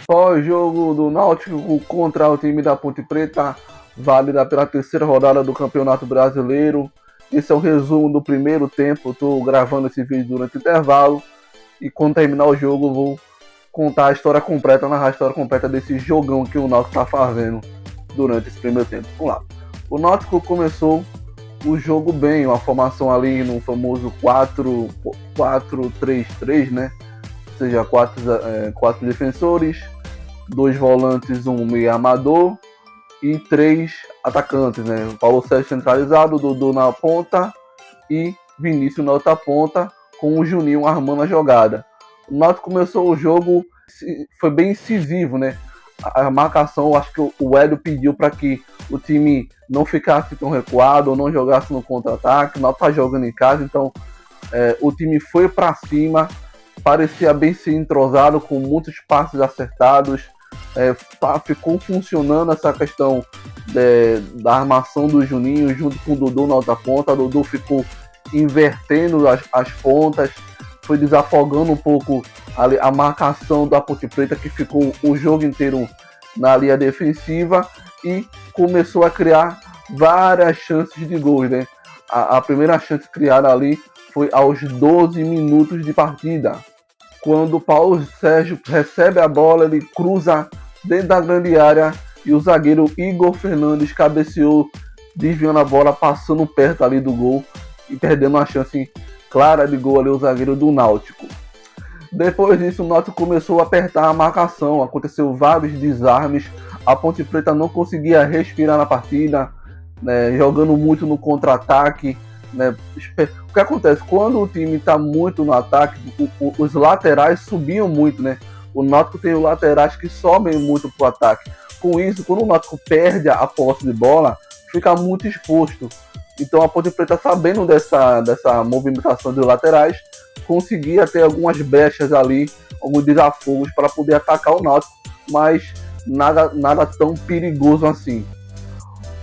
Pós-jogo do Náutico contra o time da Ponte Preta, válida pela terceira rodada do Campeonato Brasileiro. Esse é o resumo do primeiro tempo. Estou gravando esse vídeo durante o intervalo e quando terminar o jogo vou contar a história completa, narrar a história completa desse jogão que o Náutico está fazendo durante esse primeiro tempo. Vamos lá. O Náutico começou o jogo bem, uma formação ali no famoso 4-3-3, né? Ou seja, quatro defensores, 2 volantes, um meio armador e 3 atacantes, né? O Paulo Sérgio centralizado, o Dudu na ponta e Vinícius na outra ponta, com o Juninho armando a jogada. O Náutico começou o jogo, foi bem incisivo, né? A marcação, acho que o Hélio pediu para que o time não ficasse tão recuado ou não jogasse no contra-ataque. O Náutico tá jogando em casa, então o time foi para cima, parecia bem ser entrosado, com muitos passes acertados. Ficou funcionando essa questão da armação do Juninho junto com o Dudu na outra ponta. O Dudu ficou invertendo as pontas, foi desafogando um pouco a marcação da Ponte Preta, que ficou o jogo inteiro na linha defensiva e começou a criar várias chances de gols, né? A primeira chance criada ali foi aos 12 minutos de partida, quando o Paulo Sérgio recebe a bola, ele cruza dentro da grande área e o zagueiro Igor Fernandes cabeceou, desviando a bola, passando perto ali do gol e perdendo uma chance clara de gol ali, o zagueiro do Náutico. Depois disso, o Náutico começou a apertar a marcação, aconteceu vários desarmes, a Ponte Preta não conseguia respirar na partida, né, jogando muito no contra-ataque. Né? O que acontece? Quando o time está muito no ataque, os laterais subiam muito, né? O Náutico tem os laterais que sobem muito para o ataque. Com isso, quando o Náutico perde a posse de bola, fica muito exposto. Então a Ponte Preta, sabendo dessa movimentação dos laterais, conseguia ter algumas brechas ali, alguns desafogos para poder atacar o Náutico, mas nada tão perigoso assim.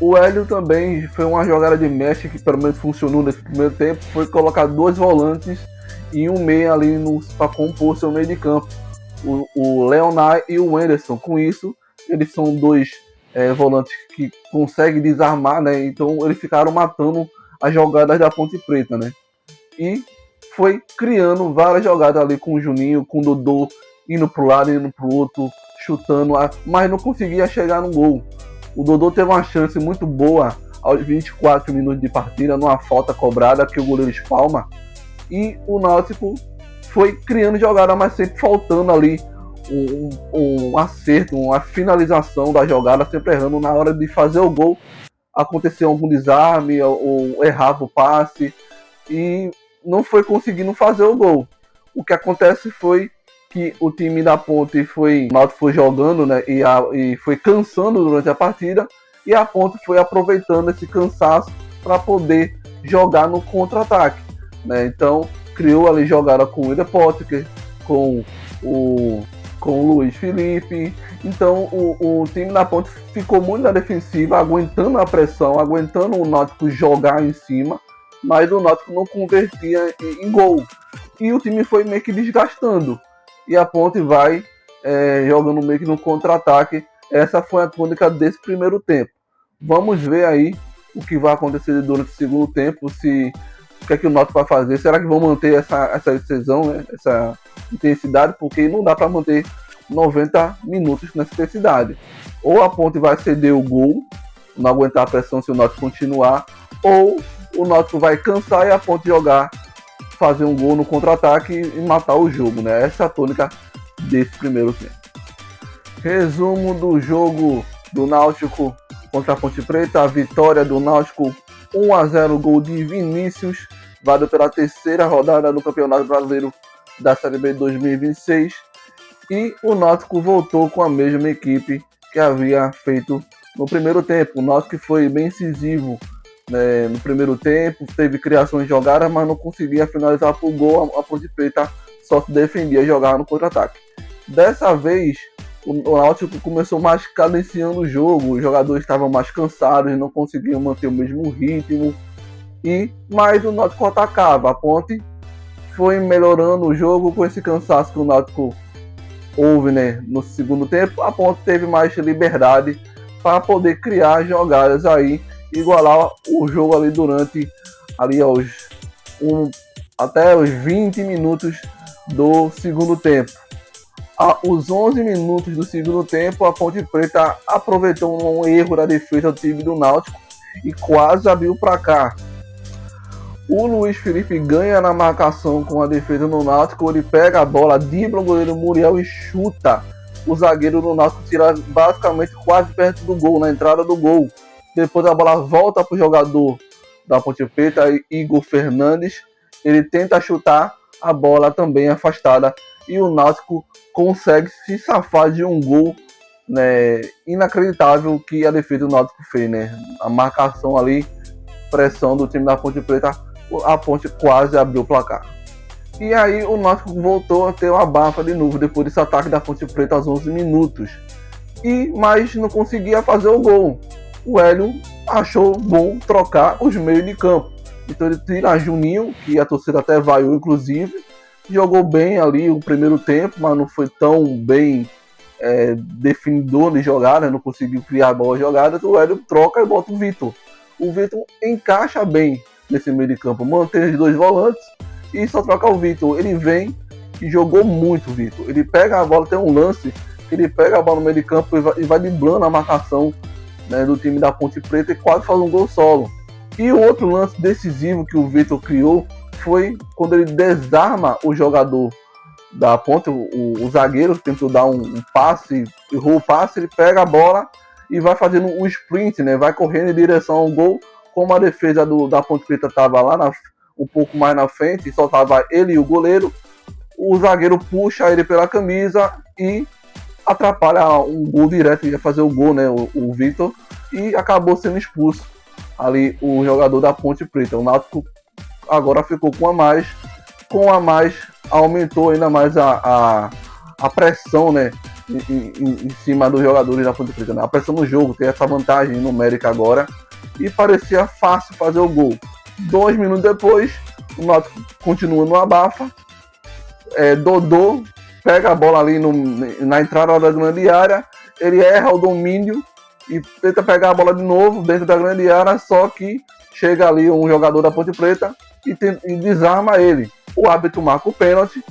O Hélio também foi uma jogada de mestre que pelo menos funcionou nesse primeiro tempo, foi colocar 2 volantes e um meia ali para compor seu meio de campo, o Leonard e o Wenderson. Com isso, eles são 2 volantes que conseguem desarmar, né? Então eles ficaram matando as jogadas da Ponte Preta, né? E foi criando várias jogadas ali com o Juninho, com o Dudu, indo pro lado, indo pro outro, chutando, mas não conseguia chegar no gol. O Dudu teve uma chance muito boa aos 24 minutos de partida, numa falta cobrada que o goleiro espalma, e o Náutico foi criando jogada, mas sempre faltando ali um acerto, uma finalização da jogada, sempre errando na hora de fazer o gol. Aconteceu algum desarme, ou errava o passe e não foi conseguindo fazer o gol. O que acontece foi que o time da Ponte o Náutico foi jogando, né, e foi cansando durante a partida, e a Ponte foi aproveitando esse cansaço para poder jogar no contra-ataque, né? Então criou ali jogada com o William Potker, com o Luiz Felipe. Então o time da Ponte ficou muito na defensiva, aguentando a pressão, aguentando o Náutico jogar em cima, mas o Náutico não convertia em gol. E o time foi meio que desgastando. E a Ponte vai jogando meio que no contra-ataque. Essa foi a tônica desse primeiro tempo. Vamos ver aí o que vai acontecer durante o segundo tempo, o que é que o Náutico vai fazer. Será que vão manter essa decisão, né? Essa intensidade? Porque não dá para manter 90 minutos nessa intensidade. Ou a Ponte vai ceder o gol, não aguentar a pressão se o Náutico continuar, ou o Náutico vai cansar e a Ponte fazer um gol no contra-ataque e matar o jogo, né? Essa é a tônica desse primeiro tempo. Resumo do jogo do Náutico contra a Ponte Preta: a vitória do Náutico 1-0, gol de Vinícius, válido pela terceira rodada do Campeonato Brasileiro da Série B 2026, e o Náutico voltou com a mesma equipe que havia feito no primeiro tempo. O Náutico foi bem incisivo, né, no primeiro tempo, teve criações de jogadas, mas não conseguia finalizar por gol. A Ponte Preta só se defendia e jogava no contra-ataque. Dessa vez, o Náutico começou mais cadenciando o jogo, os jogadores estavam mais cansados, não conseguiam manter o mesmo ritmo, mas o Náutico atacava. A Ponte foi melhorando o jogo com esse cansaço que o Náutico houve, né, no segundo tempo, a Ponte teve mais liberdade para poder criar jogadas aí, igualar o jogo ali durante ali até os 20 minutos do segundo tempo. Aos 11 minutos do segundo tempo, a Ponte Preta aproveitou um erro da defesa do time do Náutico e quase abriu para cá. O Luiz Felipe ganha na marcação com a defesa do Náutico, ele pega a bola, dribla o goleiro Muriel e chuta. O zagueiro do Náutico tira basicamente quase perto do gol, na entrada do gol. Depois a bola volta para o jogador da Ponte Preta, Igor Fernandes. Ele tenta chutar, a bola também afastada. E o Náutico consegue se safar de um gol, né, inacreditável que a defesa do Náutico fez, né? A marcação ali, pressão do time da Ponte Preta, a Ponte quase abriu o placar. E aí o Náutico voltou a ter uma bafa de novo depois desse ataque da Ponte Preta aos 11 minutos. Mas não conseguia fazer o gol. O Hélio achou bom trocar os meios de campo. Então ele tira Juninho, que a torcida até vaiou inclusive, jogou bem ali o primeiro tempo, mas não foi tão bem definidor de jogada, não conseguiu criar boas jogadas. O Hélio troca e bota o Vitor. O Vitor encaixa bem nesse meio de campo, mantém os dois volantes e só troca o Vitor. Ele vem e jogou muito o Vitor. Ele pega a bola, tem um lance, ele pega a bola no meio de campo e vai driblando a marcação, né, do time da Ponte Preta e quase faz um gol solo. E o outro lance decisivo que o Vitor criou foi quando ele desarma o jogador da Ponte, o zagueiro que tentou dar um passe, errou o passe, ele pega a bola e vai fazendo um sprint, né, vai correndo em direção ao gol. Como a defesa da Ponte Preta estava lá um pouco mais na frente, só estava ele e o goleiro, o zagueiro puxa ele pela camisa e atrapalha um gol direto, ia fazer o gol, né, o Vitor, e acabou sendo expulso ali o jogador da Ponte Preta. O Náutico agora ficou com a mais aumentou ainda mais a pressão, né, em cima dos jogadores da Ponte Preta, né? A pressão no jogo, tem essa vantagem numérica agora, e parecia fácil fazer o gol. 2 minutos depois, o Náutico continua no abafa. Dodô pega a bola ali na entrada da grande área, ele erra o domínio e tenta pegar a bola de novo dentro da grande área, só que chega ali um jogador da Ponte Preta e desarma ele. O árbitro marca o pênalti,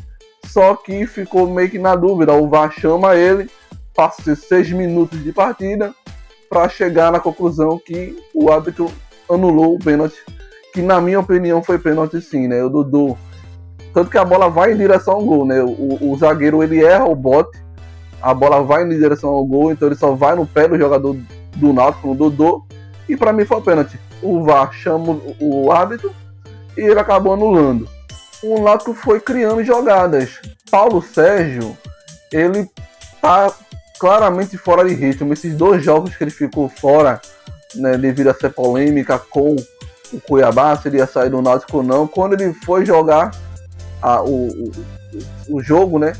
só que ficou meio que na dúvida. O VAR chama ele, passa 6 minutos de partida para chegar na conclusão que o árbitro anulou o pênalti, que na minha opinião foi pênalti sim, né? O Dudu, tanto que a bola vai em direção ao gol, né? O zagueiro ele erra o bote, a bola vai em direção ao gol, então ele só vai no pé do jogador do Náutico, no Dudu, e para mim foi pênalti. O VAR chama o árbitro e ele acabou anulando. O Náutico foi criando jogadas. Paulo Sérgio, ele tá claramente fora de ritmo. Esses 2 jogos que ele ficou fora, né, devido a ser polêmica com o Cuiabá, se ele ia sair do Náutico ou não. Quando ele foi jogar o jogo, né,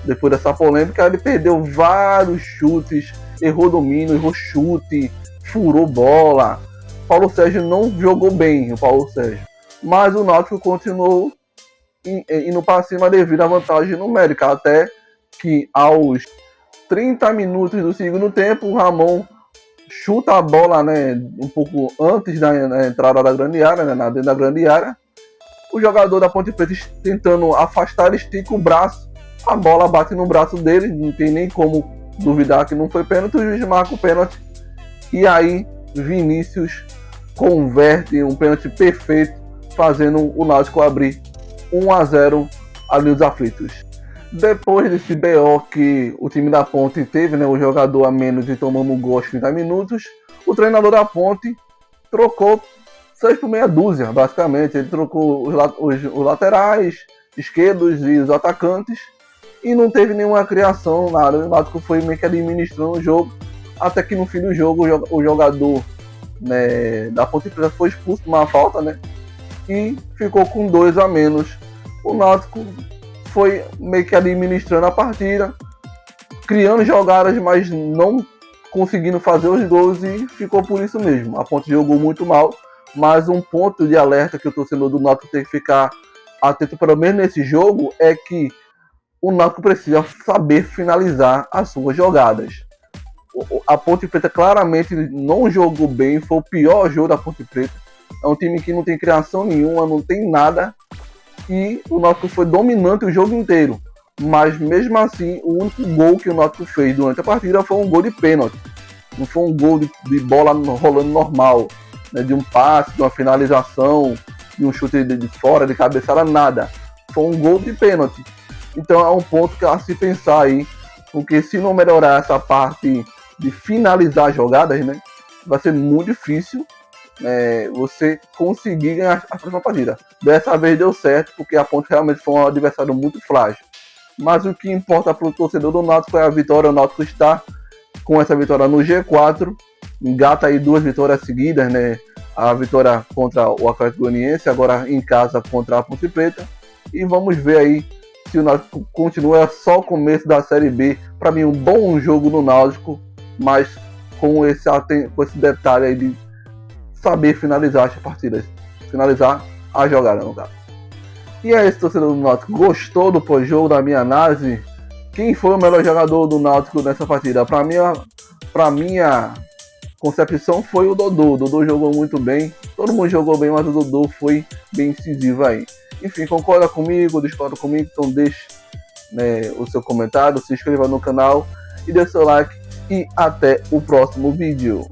depois dessa polêmica, ele perdeu vários chutes, errou domínio, errou chute, furou bola. Paulo Sérgio não jogou bem, o Paulo Sérgio. Mas o Náutico continuou indo para cima devido à vantagem numérica, até que aos 30 minutos do segundo tempo, o Ramon chuta a bola, né, um pouco antes da entrada da grande área, né, dentro da grande área. O jogador da Ponte Preta tentando afastar, ele estica o braço, a bola bate no braço dele, não tem nem como duvidar que não foi pênalti, o juiz marca o pênalti. E aí Vinícius converte um pênalti perfeito, fazendo o Náutico abrir 1-0 ali os aflitos. Depois desse BO que o time da Ponte teve, né, o jogador a menos e tomando um gol aos 30 minutos, o treinador da Ponte trocou 6 por meia dúzia, basicamente. Ele trocou os laterais esquerdos e os atacantes e não teve nenhuma criação, nada. O Náutico foi meio que administrando o jogo, até que no fim do jogo o jogador, né, da Ponte Preta foi expulso por uma falta, né, e ficou com 2 a menos. O Náutico foi meio que administrando a partida, criando jogadas, mas não conseguindo fazer os gols, e ficou por isso mesmo. A Ponte jogou muito mal, mas um ponto de alerta que o torcedor do Náutico tem que ficar atento, pelo menos nesse jogo, é que o Náutico precisa saber finalizar as suas jogadas. A Ponte Preta claramente não jogou bem, foi o pior jogo da Ponte Preta. É um time que não tem criação nenhuma, não tem nada, e o Náutico foi dominante o jogo inteiro. Mas mesmo assim, o único gol que o Náutico fez durante a partida foi um gol de pênalti. Não foi um gol de bola rolando normal, né, de um passe, de uma finalização, de um chute de fora, de cabeçada, nada. Foi um gol de pênalti. Então é um ponto que a se pensar aí, porque se não melhorar essa parte de finalizar jogadas, né, vai ser muito difícil você conseguir ganhar a próxima partida. Dessa vez deu certo, porque a Ponte realmente foi um adversário muito frágil. Mas o que importa para o torcedor do Náutico é a vitória. O Náutico está com essa vitória no G4, engata aí 2 vitórias seguidas, né? A vitória contra o Atlético Goianiense, agora em casa contra a Ponte Preta. E vamos ver aí se o Náutico continua. É só o começo da Série B. Para mim, um bom jogo no Náutico, mas com esse detalhe aí de saber finalizar as partidas, finalizar a jogada, no caso. E é isso, torcedor do Náutico. Gostou do pós-jogo, da minha análise? Quem foi o melhor jogador do Náutico nessa partida? Para minha concepção foi o Dodô. O Dodô jogou muito bem. Todo mundo jogou bem, mas o Dodô foi bem incisivo aí. Enfim, concorda comigo, discorda comigo, então deixe, né, o seu comentário, se inscreva no canal e dê seu like. E até o próximo vídeo.